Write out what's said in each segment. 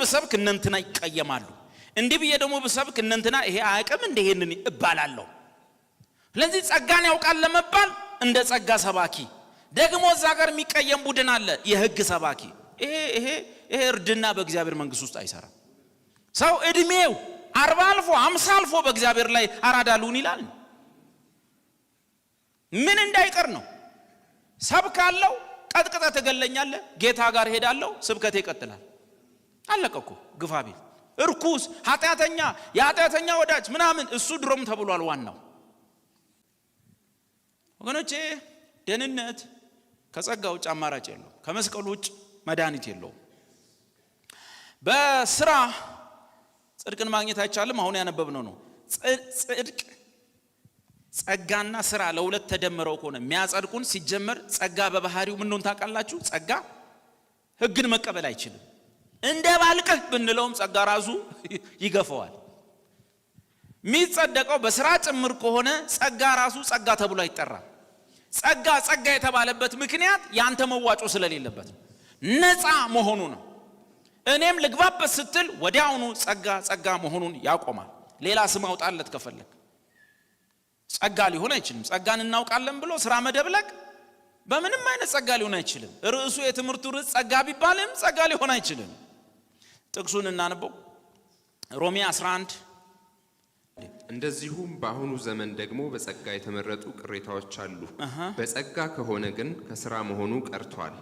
ብሰብክ እነንትና ይቀየማሉ እንዲህ ብዬ ደግሞ ብሰብክ እነንትና ይሄ አያቀም እንደ ይሄንን እባላለሁ ስለዚህ ጸጋን ያውቃል ለመባል እንደ ጸጋ ሰባኪ ደግሞ እዛ ጋር የሚቀየም ቡድን አለ የሕግ ሰባኪ ይሄ እርድና በእግዚአብሔር መንግስት ውስጥ አይሰራም ሰው እድሜው 40 አልፎ 50 አልፎ በእግዚአብሔር ላይ አራዳሉን ይላል ምን እንዳይቀር ነው ሰብካለው ቀጥቅጣ ተገለኛለ ጌታ ጋር ሄዳለው ስብከቴ ይቀጥላል አለቀኩ ግፋቢ እርኩስ ኃጢአተኛ የኃጢአተኛ ወዳጅ ምናምን እሱ ድሮም ተብሏል ዋናው ወገኖቼ ደህንነት ከጸጋው ውጭ አማራጭ የለው ከመስቀሉ ውጭ መድኃኒት የለው በስራ ጽድቅን ማግኘት አይቻልም አሁን ያነበብነው ነው ጽድቅ ጸጋና ስራ ለሁለት ተደምረው ከሆነ የሚያጸድቁን ሲጀመር ጸጋ በባህሪው ምን ነው ታውቃላችሁ ጸጋ ሕግን መቀበል አይችልም እንደ ባልቀህ ብንለውም ጸጋ ራሱ ይገፈዋል የሚጸደቀው በስራ ጭምር ከሆነ ጸጋ ራሱ ጸጋ ተብሎ አይጠራም ጸጋ የተባለበት ምክንያት ያንተ መዋጮ ስለሌለበት ነፃ መሆኑ ነው እኔም ልግባበት ስትል ወዲያውኑ ጸጋ መሆኑን ያቆማል ሌላ ስም አውጣለት ከፈለክ ጸጋ ሊሆን አይችልም ጸጋን እናውቃለን ብሎ ስራ መደብለቅ በምንም አይነት ጸጋ ሊሆን አይችልም ርዕሱ የትምህርቱ ርዕስ ጸጋ ቢባልም ጸጋ ሊሆን አይችልም ጥቅሱን እናነበው ሮሜ 11 እንደዚሁም በአሁኑ ዘመን ደግሞ በጸጋ የተመረጡ ቅሬታዎች አሉ በጸጋ ከሆነ ግን ከሥራ መሆኑ ቀርቷል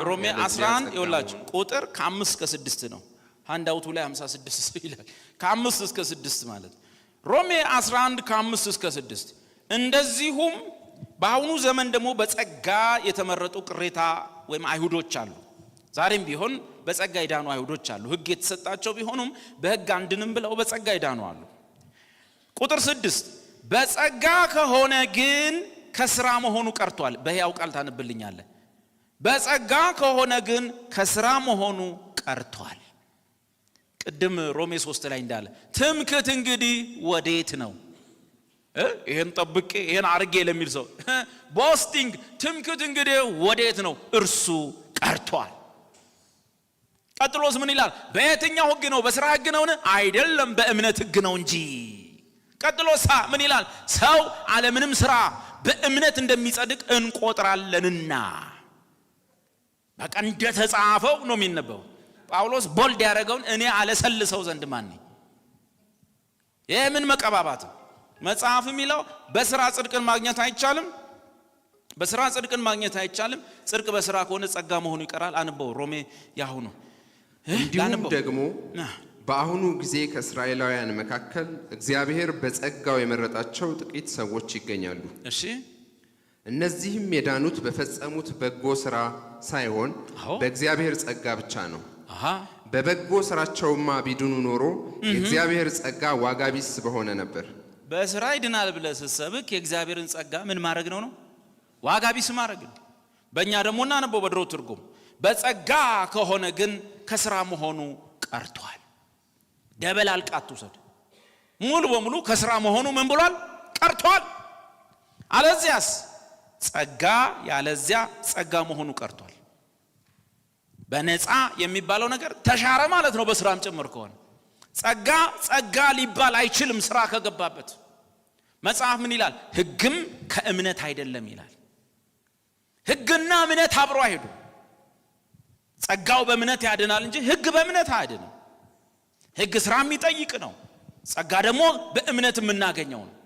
ሮሜ 11 ይወላችሁ ቁጥር ከ5 እስከ 6 ነው ሃንዳውቱ ላይ 56 ይላል ከ5 እስከ 6 ማለት ሮሜ 11 ከ5 እስከ 6 እንደዚሁም በአሁኑ ዘመን ደግሞ በጸጋ የተመረጡ ቅሬታ ወይም አይሁዶች አሉ ዛሬም ቢሆን በጸጋ ይዳኑ አይሁዶች አሉ ሕግ የተሰጣቸው ቢሆኑም በሕግ አንድንም ብለው በጸጋ ይዳኑ አሉ ቁጥር 6 በጸጋ ከሆነ ግን ከሥራ መሆኑ ቀርቷል በሕያው ቃል ታነብልኛለህ በጸጋ ከሆነ ግን ከሥራ መሆኑ ቀርቷል ቅድም ሮሜ 3 ላይ እንዳለ ትምክህት እንግዲህ ወዴት ነው ይሄን ጠብቄ ይሄን አርጌ ለሚል ሰው ቦስቲንግ ትምክህት እንግዲህ ወዴት ነው እርሱ ቀርቷል ቀጥሎስ ምን ይላል በየትኛው ሕግ ነው በሥራ ሕግ ነውን አይደለም በእምነት ሕግ ነው እንጂ ቀጥሎስ ምን ይላል ሰው ዓለምንም ሥራ በእምነት እንደሚጸድቅ እንቆጥራለንና በቃ እንደተጻፈው ነው የሚነበው ጳውሎስ ቦልድ ያደረገውን እኔ አለሰልሰው ዘንድ ማን ነኝ የምን መቀባባት መጽሐፍ የሚለው በሥራ ጽድቅን ማግኘት አይቻልም በሥራ ጽድቅን ማግኘት አይቻልም ጽድቅ በሥራ ከሆነ ጸጋ መሆኑ ይቀራል አንበው ሮሜ ያሁ ነው እንዲሁም ደግሞ በአሁኑ ጊዜ ከእስራኤላውያን መካከል እግዚአብሔር በጸጋው የመረጣቸው ጥቂት ሰዎች ይገኛሉ እሺ እነዚህም የዳኑት በፈጸሙት በጎ ሥራ ሳይሆን በእግዚአብሔር ጸጋ ብቻ ነው በበጎ ሥራቸውማ ቢድኑ ኖሮ የእግዚአብሔር ጸጋ ዋጋ ቢስ በሆነ ነበር በሥራ ይድናል ብለህ ስትሰብክ የእግዚአብሔርን ጸጋ ምን ማድረግ ነው ዋጋ ቢስ ማድረግ በእኛ ደግሞ እናነበው በድሮ ትርጉም በጸጋ ከሆነ ግን ከሥራ መሆኑ ቀርቷል ደበል አልቃት ውሰድ ሙሉ በሙሉ ከሥራ መሆኑ ምን ብሏል ቀርቷል አለዚያስ ጸጋ ያለዚያ ጸጋ መሆኑ ቀርቷል በነፃ የሚባለው ነገር ተሻረ ማለት ነው በሥራም ጭምር ከሆነ ጸጋ ሊባል አይችልም ሥራ ከገባበት መጽሐፍ ምን ይላል ሕግም ከእምነት አይደለም ይላል ሕግና እምነት አብሮ አይሄዱ ጸጋው በእምነት ያድናል እንጂ ሕግ በእምነት አይደለም ሕግ ሥራ የሚጠይቅ ነው ጸጋ ደግሞ በእምነት የምናገኘው ነው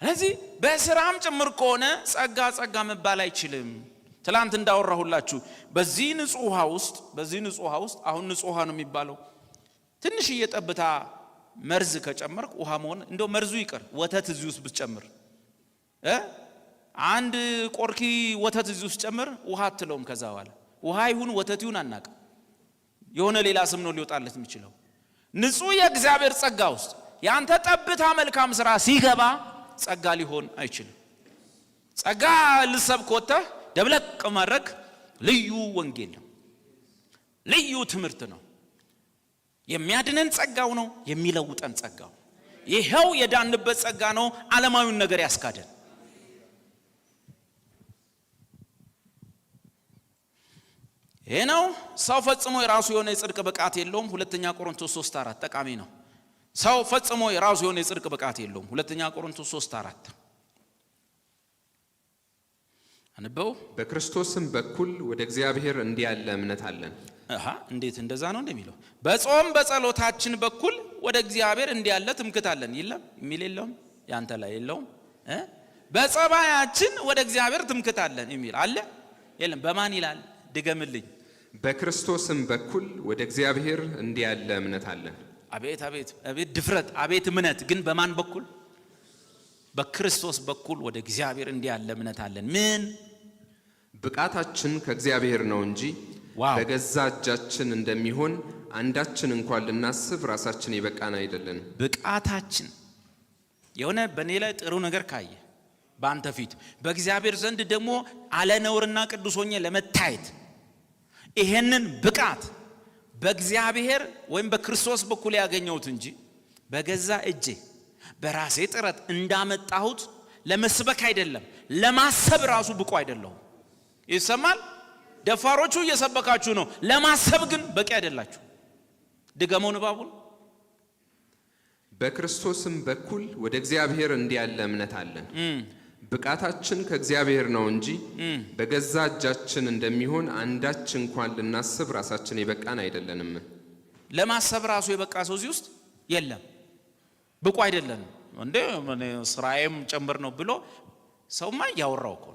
ስለዚህ በሥራም ጭምር ከሆነ ጸጋ መባል አይችልም ትላንት እንዳወራሁላችሁ በዚህ ንጹህ ውሃ ውስጥ አሁን ንጹህ ውሃ ነው የሚባለው ትንሽ እየጠብታ መርዝ ከጨመርክ ውሃ መሆን እንደው መርዙ ይቀር ወተት እዚህ ውስጥ ብትጨምር አንድ ቆርኪ ወተት እዚህ ውስጥ ጨምር ውሃ አትለውም ከዛ በኋላ ውሃ ይሁን ወተት ይሁን አናውቅም የሆነ ሌላ ስም ነው ሊወጣለት የሚችለው ንጹህ የእግዚአብሔር ጸጋ ውስጥ ያንተ ጠብታ መልካም ሥራ ሲገባ ጸጋ ሊሆን አይችልም ጸጋ ልሰብክ ወጥተህ ደብለቅ ማድረግ ልዩ ወንጌል ነው ልዩ ትምህርት ነው የሚያድነን ጸጋው ነው የሚለውጠን ጸጋው ይሄው የዳንበት ጸጋ ነው ዓለማዊውን ነገር ያስካደን ይሄ ነው ሰው ፈጽሞ የራሱ የሆነ የጽድቅ ብቃት የለውም። ሁለተኛ ቆሮንቶስ 3:4 ጠቃሚ ነው። ሰው ፈጽሞ የራሱ የሆነ የጽድቅ ብቃት የለውም። ሁለተኛ ቆሮንቶስ 3:4 አንበው። በክርስቶስም በኩል ወደ እግዚአብሔር እንዲህ ያለ እምነት አለን። እንዴት እንደዛ ነው እንደሚለው በጾም በጸሎታችን በኩል ወደ እግዚአብሔር እንዲህ ያለ ትምክህት አለን ይላል የሚል የለውም። ያንተ ላይ የለውም። በጸባያችን ወደ እግዚአብሔር ትምክህት አለን የሚል አለ የለም። በማን ይላል? ድገምልኝ። በክርስቶስም በኩል ወደ እግዚአብሔር እንዲህ ያለ እምነት አለን። አቤት አቤት አቤት ድፍረት! አቤት እምነት! ግን በማን በኩል? በክርስቶስ በኩል ወደ እግዚአብሔር እንዲህ ያለ እምነት አለን። ምን? ብቃታችን ከእግዚአብሔር ነው እንጂ በገዛ እጃችን እንደሚሆን አንዳችን እንኳን ልናስብ ራሳችን የበቃን አይደለን። ብቃታችን የሆነ በኔ ላይ ጥሩ ነገር ካየ በአንተ ፊት በእግዚአብሔር ዘንድ ደግሞ አለነውርና ቅዱስ ሆኜ ለመታየት ይሄንን ብቃት በእግዚአብሔር ወይም በክርስቶስ በኩል ያገኘሁት እንጂ በገዛ እጄ በራሴ ጥረት እንዳመጣሁት ለመስበክ አይደለም። ለማሰብ ራሱ ብቁ አይደለሁም። ይሰማል? ደፋሮቹ እየሰበካችሁ ነው። ለማሰብ ግን በቂ አይደላችሁ። ድገመው ንባቡን። በክርስቶስም በኩል ወደ እግዚአብሔር እንዲህ ያለ እምነት አለን። ብቃታችን ከእግዚአብሔር ነው እንጂ በገዛ እጃችን እንደሚሆን አንዳች እንኳን ልናስብ ራሳችን የበቃን አይደለንም። ለማሰብ ራሱ የበቃ ሰው እዚህ ውስጥ የለም። ብቁ አይደለንም እንዴ ስራዬም ጭምር ነው ብሎ ሰውማ ያወራው እኮ።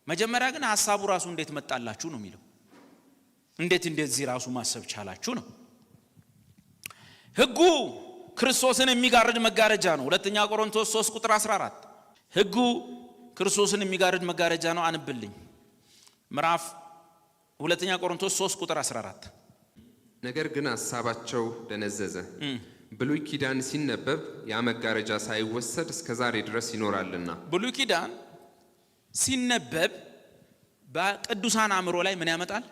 መጀመሪያ ግን ሐሳቡ ራሱ እንዴት መጣላችሁ ነው የሚለው። እንዴት እንደዚህ ራሱ ማሰብ ቻላችሁ ነው። ሕጉ ክርስቶስን የሚጋርድ መጋረጃ ነው። ሁለተኛ ቆሮንቶስ 3:14 ሕጉ ክርስቶስን የሚጋርድ መጋረጃ ነው። አንብልኝ ምዕራፍ ሁለተኛ ቆሮንቶስ 3:14 ነገር ግን ሐሳባቸው ደነዘዘ። ብሉይ ኪዳን ሲነበብ ያ መጋረጃ ሳይወሰድ እስከ ዛሬ ድረስ ይኖራልና። ብሉይ ኪዳን ሲነበብ በቅዱሳን አእምሮ ላይ ምን ያመጣል?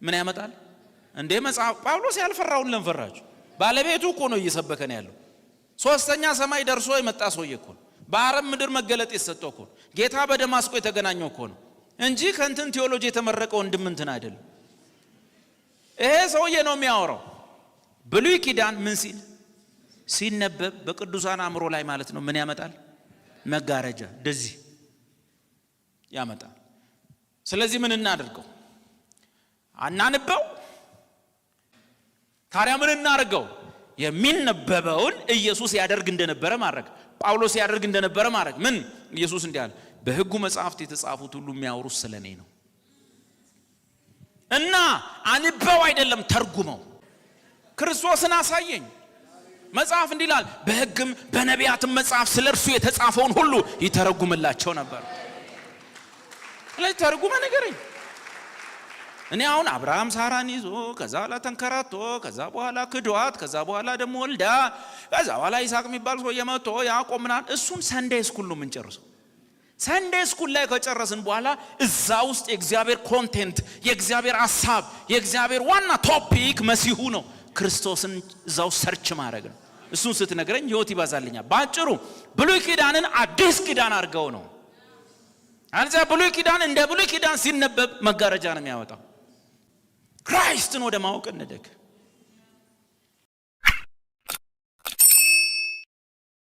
ምን ያመጣል? እንደ መጽሐፍ ጳውሎስ ያልፈራውን ለምፈራችሁ ባለቤቱ እኮ ነው እየሰበከን ያለው። ሶስተኛ ሰማይ ደርሶ የመጣ ሰውዬ እኮ ነው። በአረብ ምድር መገለጥ የሰጠው እኮ ነው። ጌታ በደማስቆ የተገናኘው እኮ ነው እንጂ ከእንትን ቴዎሎጂ የተመረቀው እንድምንትን አይደለም። ይሄ ሰውዬ ነው የሚያወራው። ብሉይ ኪዳን ምን ሲል ሲነበብ በቅዱሳን አእምሮ ላይ ማለት ነው ምን ያመጣል? መጋረጃ እንደዚህ ያመጣል። ስለዚህ ምን እናድርገው? አናንበው? ታዲያ ምን እናድርገው? የሚነበበውን ኢየሱስ ያደርግ እንደነበረ ማድረግ፣ ጳውሎስ ያደርግ እንደነበረ ማድረግ። ምን? ኢየሱስ እንዲህ አለ፣ በሕጉ መጽሐፍት የተጻፉት ሁሉ የሚያወሩት ስለኔ ነው እና አንበው አይደለም ተርጉመው። ክርስቶስን አሳየኝ። መጽሐፍ እንዲህ ይላል፣ በሕግም በነቢያትም መጽሐፍ ስለ እርሱ የተጻፈውን ሁሉ ይተረጉምላቸው ነበር። ስለዚህ ተርጉመ ንገረኝ። እኔ አሁን አብርሃም ሳራን ይዞ ከዛ በኋላ ተንከራቶ ከዛ በኋላ ክዷት ከዛ በኋላ ደግሞ ወልዳ ከዛ በኋላ ይስሐቅ የሚባል ሰው የመቶ ያዕቆብ ምናምን እሱን ሰንዴይ ስኩል ነው የምንጨርሰው። ሰንዴይ ስኩል ላይ ከጨረስን በኋላ እዛ ውስጥ የእግዚአብሔር ኮንቴንት፣ የእግዚአብሔር ሐሳብ፣ የእግዚአብሔር ዋና ቶፒክ መሲሁ ነው። ክርስቶስን እዛው ሰርች ማድረግ ነው። እሱን ስትነግረኝ ህይወት ይባዛልኛል። ባጭሩ ብሉይ ኪዳንን አዲስ ኪዳን አድርገው ነው። አንዛ ብሉይ ኪዳን እንደ ብሉይ ኪዳን ሲነበብ መጋረጃ ነው የሚያወጣው። ክራይስትን ወደ ማወቅ እንደግ